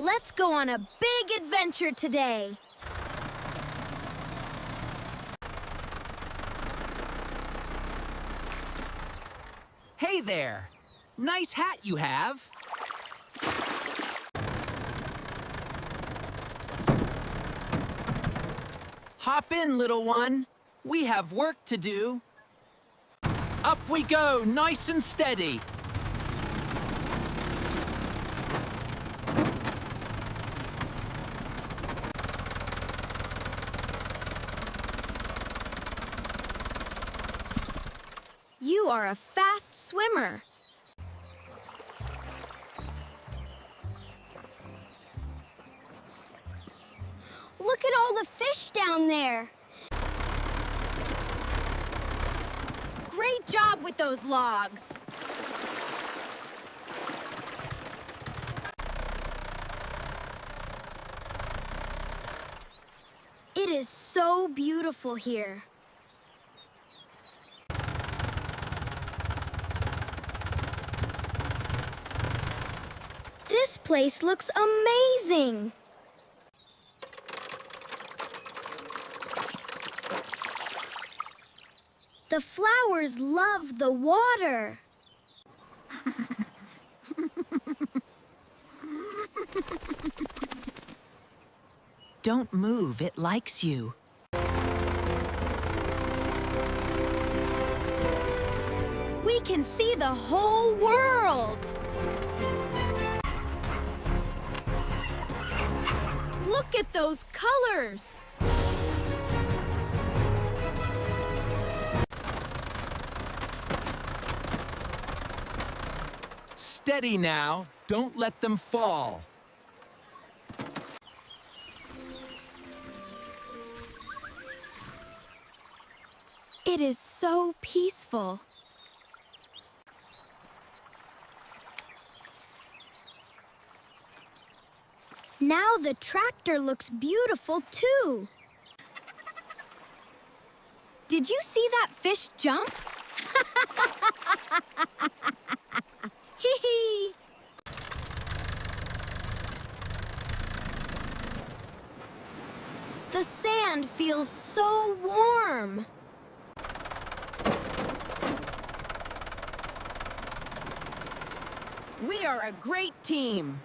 Let's go on a big adventure today. Hey there! Nice hat you have. Hop in, little one. We have work to do. Up we go, nice and steady. You are a fast swimmer. Look at all the fish down there. Great job with those logs. It is so beautiful here. This place looks amazing. The flowers love the water. Don't move, it likes you. We can see the whole world. Look at those colors. Steady now, don't let them fall. It is so peaceful. Now the tractor looks beautiful too. Did you see that fish jump? Hee hee! The sand feels so warm. We are a great team.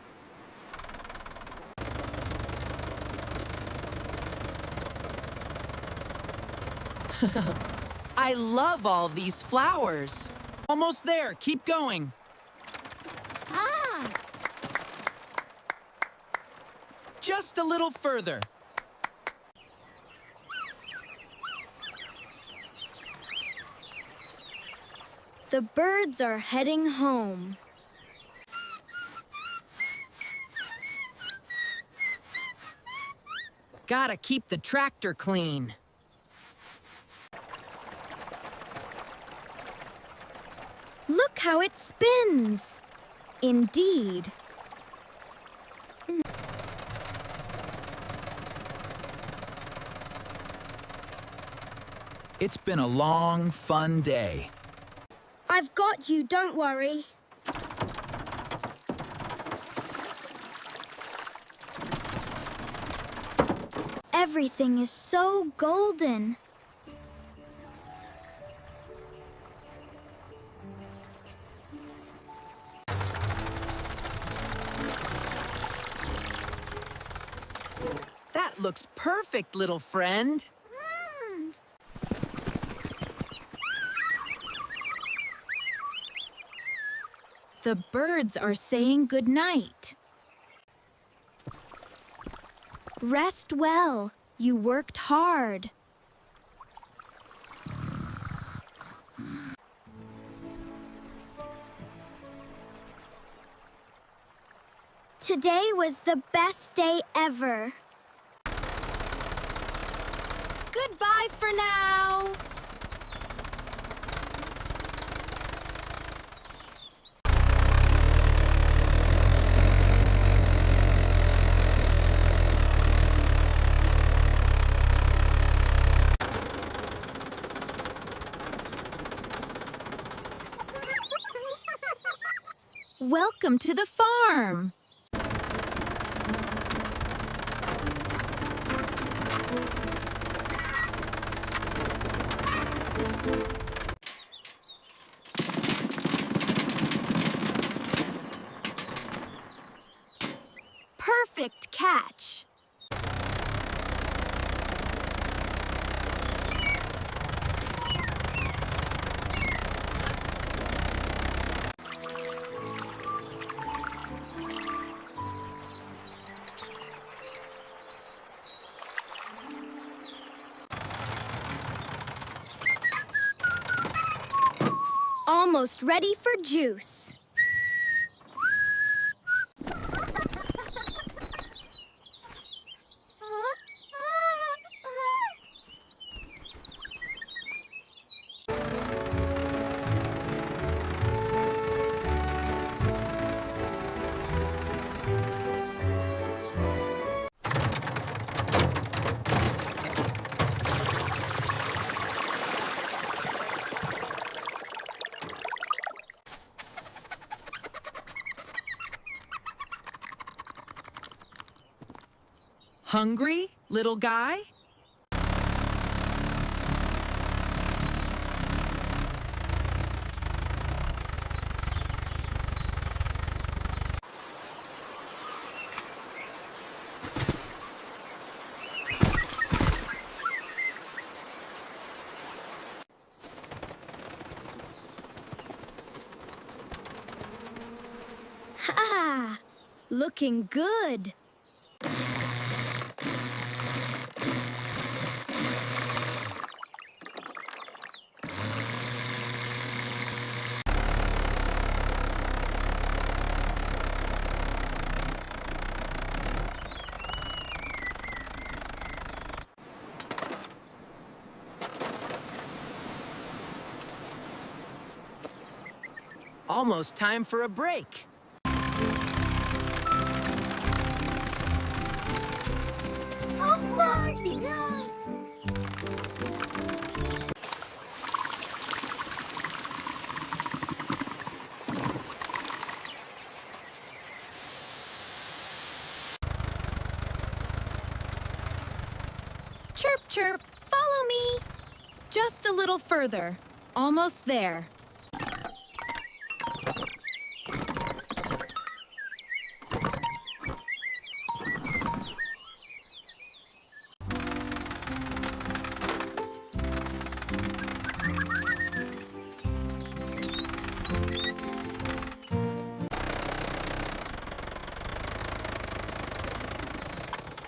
I love all these flowers. Almost there, keep going. Ah! Just a little further. The birds are heading home. Gotta keep the tractor clean. Look how it spins. Indeed. It's been a long, fun day. I've got you, don't worry. Everything is so golden. That looks perfect, little friend. The birds are saying goodnight. Rest well. You worked hard. Today was the best day ever. Goodbye for now. Welcome to the farm. perfect catch. Almost ready for juice. Hungry, little guy? Ha! Looking good. Almost time for a break. Chirp, chirp, follow me. Just a little further. Almost there.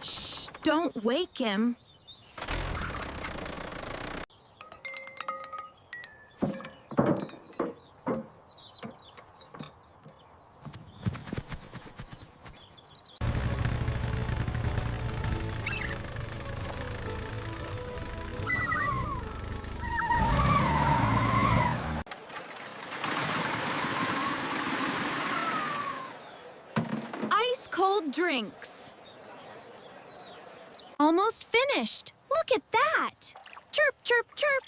Shh, don't wake him. Cold drinks. Almost finished. Look at that. Chirp, chirp, chirp.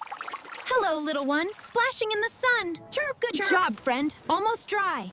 Hello, little one. Splashing in the sun. Chirp, good job, friend. Almost dry.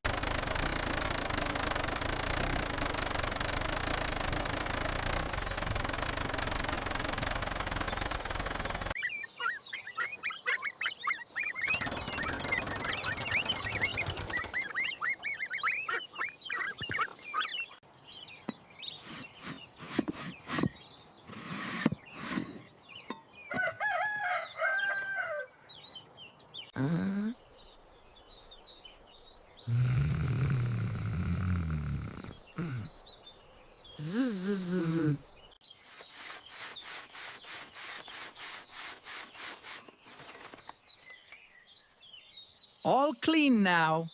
All clean now.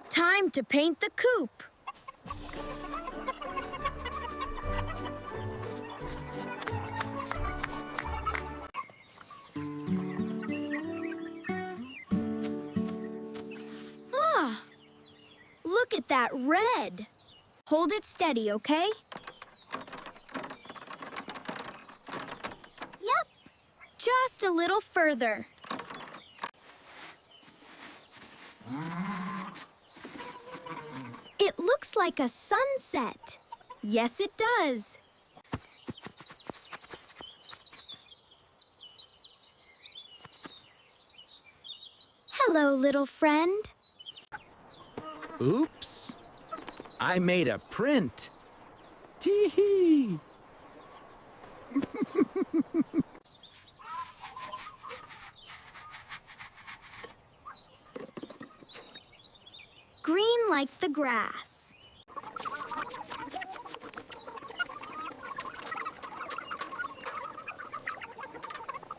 Time to paint the coop. Ah, look at that red. Hold it steady, okay? Yep. Just a little further. It like a sunset. Yes, it does. Hello, little friend. Oops. I made a print. Tee-hee. Green like the grass.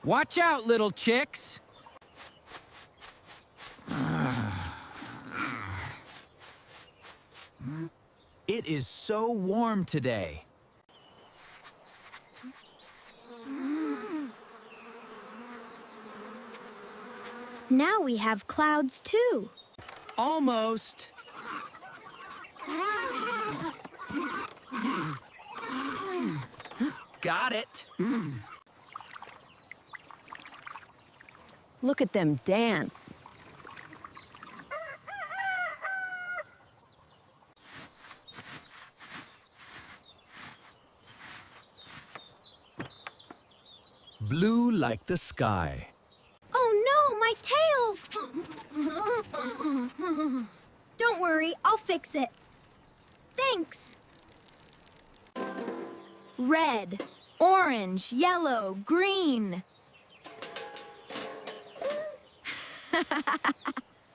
Watch out, little chicks. It is so warm today. Now we have clouds too. Almost. Got it. Look at them dance. Blue like the sky. Oh no, my tail! Don't worry, I'll fix it. Thanks. Red, orange, yellow, green.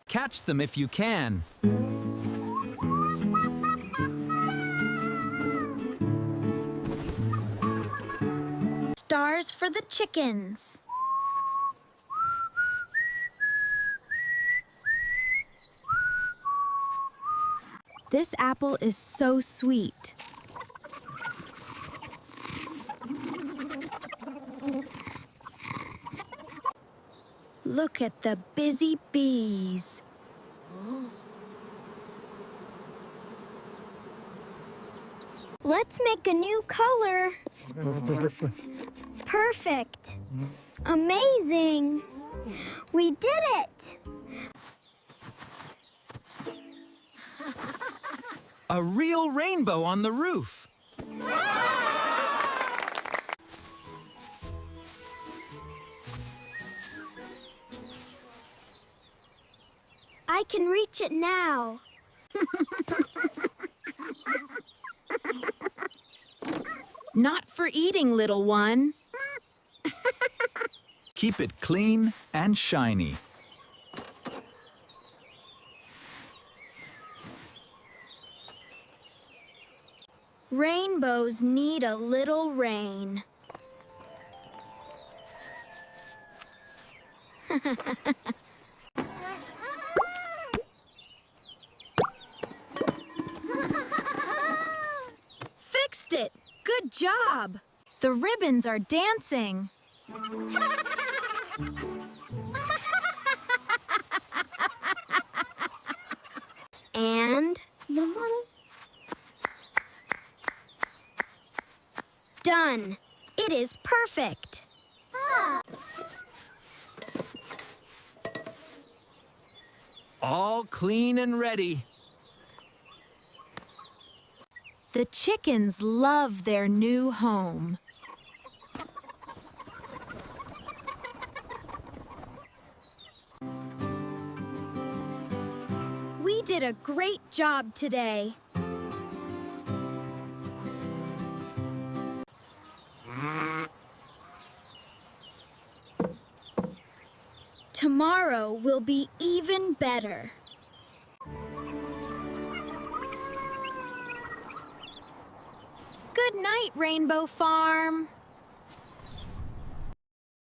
Catch them if you can. Stars for the chickens. This apple is so sweet. Look at the busy bees. Let's make a new color. Perfect. Amazing. We did it. A real rainbow on the roof. I can reach it now. Not for eating, little one. Keep it clean and shiny. Rainbows need a little rain. Fixed it! Good job! The ribbons are dancing. And... done! It is perfect! All clean and ready. The chickens love their new home. We did a great job today. Tomorrow will be even better. Good night, Rainbow Farm.